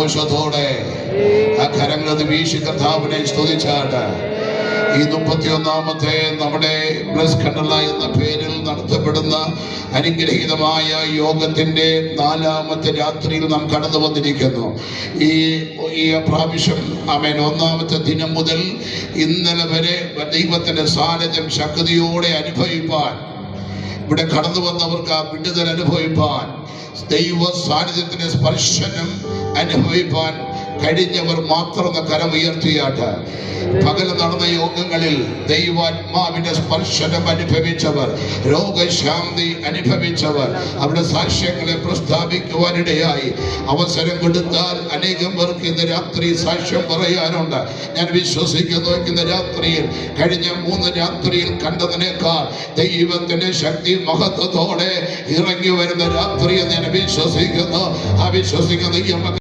സന്തോഷത്തോടെ ആ കരങ്ങളത് വീശി കർത്താവിനെ സ്തുതിച്ചാട്ട് ഈ 31ാമത്തെ നമ്മുടെ ബ്ലസ് കണ്ടല എന്ന പേരിൽ നടത്തപ്പെടുന്ന അനുഗ്രഹീതമായ യോഗത്തിന്റെ 4ാമത്തെ രാത്രിയിൽ നാം കടന്നു വന്നിരിക്കുന്നു. ഈ പ്രാവശ്യം ആമേൻ 1ാമത്തെ ദിനം മുതൽ ഇന്നലെ വരെ ദൈവത്തിന്റെ സാന്നിധ്യം ശക്തിയോടെ അനുഭവിപ്പാൻ, ഇവിടെ കടന്നു വന്നവർക്ക് ആ വിടുതൽ അനുഭവിപ്പാൻ, ദൈവ സാന്നിധ്യത്തിന്റെ സ്പർശനം അനുഭവിപ്പാൻ കഴിഞ്ഞവർ മാത്രം കരം ഉയർത്തിയാട്ട് പകൽ നടന്ന യോഗങ്ങളിൽ ദൈവാത്മാവിന്റെ സ്പർശനം അനുഭവിച്ചവർ, രോഗശാന്തി അനുഭവിച്ചവർ, അവിടെ സാക്ഷ്യങ്ങളെ പ്രസ്താവിക്കുവാനിടയായി. അവസരം കൊടുത്താൽ അനേകം പേർക്ക് ഇന്ന് രാത്രി സാക്ഷ്യം പറയാനുണ്ട്. ഞാൻ വിശ്വസിക്കുന്നു ഇന്ന് രാത്രിയിൽ കഴിഞ്ഞ 3 രാത്രിയിൽ കണ്ടതിനേക്കാൾ ദൈവത്തിന്റെ ശക്തി മഹത്വത്തോടെ ഇറങ്ങി വരുന്ന രാത്രിയെ ഞാൻ വിശ്വസിക്കുന്നു. ആ വിശ്വസിക്കുന്ന